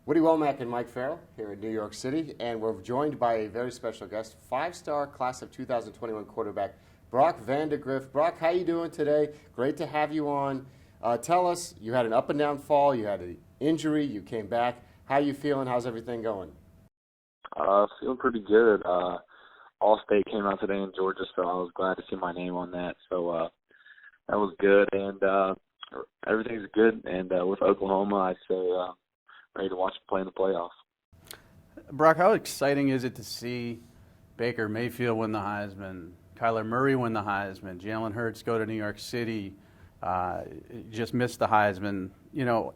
Wommack and Mike Farrell here in New York City, and we're joined by a very special guest, five-star class of 2021 quarterback, Brock Vandagriff. Brock, how you doing today? Great to have you on. Tell us, you had an up and down fall, you had an injury, you came back. How you feeling? How's everything going? Feeling pretty good. All-State came out today in Georgia, so I was glad to see my name on that. So that was good, and everything's good. And with Oklahoma, I'd say ready to watch them play in the playoffs. Brock, how exciting is it to see Baker Mayfield win the Heisman, Kyler Murray win the Heisman, Jalen Hurts go to New York City, just missed the Heisman,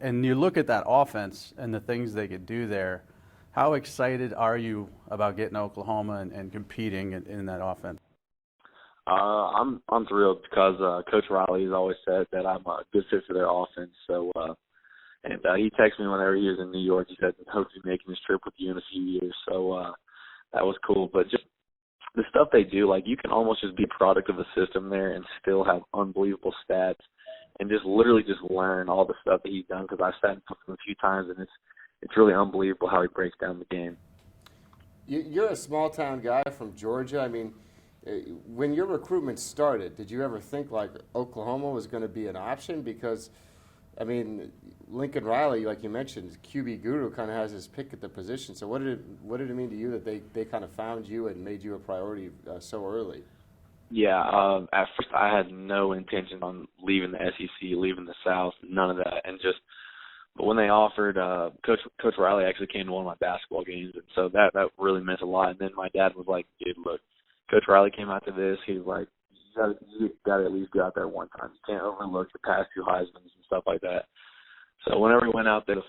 and you look at that offense and the things they could do there. How excited are you about getting Oklahoma and competing in that offense? I'm thrilled because Coach Riley has always said that I'm a good fit for their offense. So, and he texted me whenever he was in New York. He said, "Hope to be making this trip with you in a few years." So that was cool. But just the stuff they do, like you can almost just be a product of the system there and still have unbelievable stats and just literally just learn all the stuff that he's done. Because I've sat with him a few times and it's really unbelievable how he breaks down the game. You're a small-town guy from Georgia. I mean, when your recruitment started, did you ever think like Oklahoma was going to be an option? Because, I mean, Lincoln Riley, like you mentioned, QB guru, kind of has his pick at the position. So what did it mean to you that they kind of found you and made you a priority so early? Yeah, at first I had no intention on leaving the SEC, leaving the South, none of that, but when they offered, Coach Riley actually came to one of my basketball games, and so that really meant a lot. And then my dad was like, "Dude, look, Coach Riley came out to this. He was like, you got to at least go out there one time. You can't overlook the past two Heismans and stuff like that." So whenever we went out there, the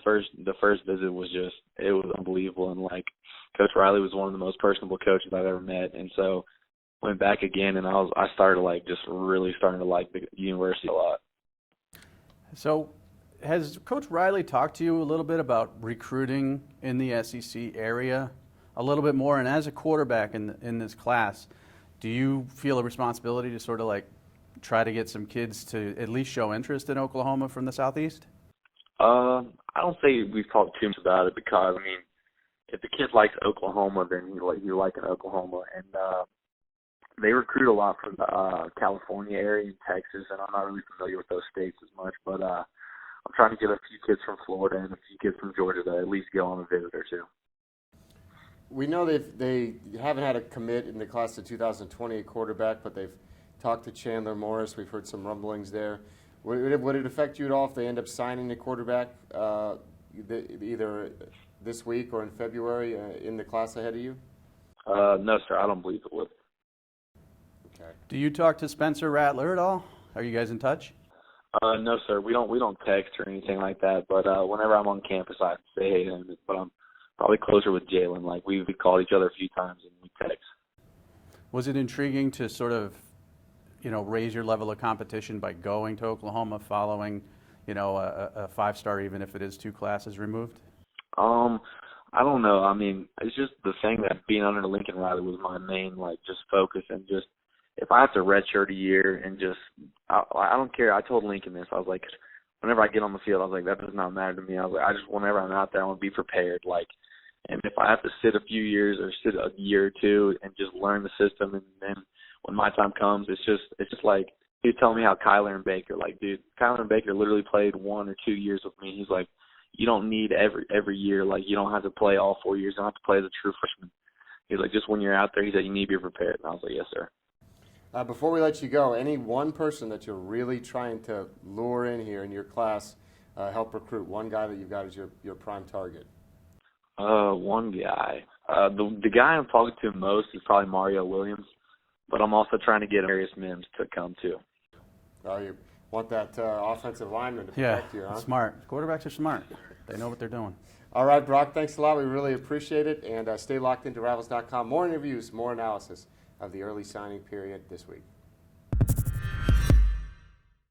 first visit was it was unbelievable. And like Coach Riley was one of the most personable coaches I've ever met. And so went back again, and I started really starting to like the university a lot. So has Coach Riley talked to you a little bit about recruiting in the SEC area a little bit more? And as a quarterback in this class, do you feel a responsibility to sort of like try to get some kids to at least show interest in Oklahoma from the Southeast? I don't say we've talked too much about it because, I mean, if the kid likes Oklahoma, then you like an Oklahoma. And they recruit a lot from the California area and Texas, and I'm not really familiar with those states as much. But I'm trying to get a few kids from Florida and a few kids from Georgia to at least go on a visit or two. We know they haven't had a commit in the class of 2020 at quarterback, but they've talked to Chandler Morris. We've heard some rumblings there. Would it affect you at all if they end up signing a quarterback either this week or in February in the class ahead of you? No, sir. I don't believe it would. Okay. Do you talk to Spencer Rattler at all? Are you guys in touch? No, sir. We don't text or anything like that. But whenever I'm on campus, I say hey to him. But I'm probably closer with Jalen. Like we called each other a few times and we text. Was it intriguing to sort of, raise your level of competition by going to Oklahoma following, a five-star, even if it is two classes removed? I don't know. I mean, it's just the thing that being under Lincoln Riley was my main, just focus. And just if I have to redshirt a year and I don't care. I told Lincoln this. I was like, whenever I get on the field, I was like, that does not matter to me. I was like, whenever I'm out there, I want to be prepared. And if I have to sit a few years or sit a year or two and just learn the system, and then when my time comes, it's just like he was telling me how Kyler and Baker, Kyler and Baker literally played 1 or 2 years with me. He's like, you don't need every year. You don't have to play all 4 years. You don't have to play as a true freshman. He's like, just when you're out there, he said, you need to be prepared. And I was like, yes, sir. Before we let you go, any one person that you're really trying to lure in here in your class, help recruit, one guy that you've got as your prime target? One guy. The guy I'm talking to most is probably Mario Williams, but I'm also trying to get Marius Mims to come too. Oh, you want that offensive lineman to protect you, huh? Smart. Quarterbacks are smart. They know what they're doing. All right, Brock, thanks a lot. We really appreciate it. And stay locked into Ravels.com. More interviews, more analysis of the early signing period this week.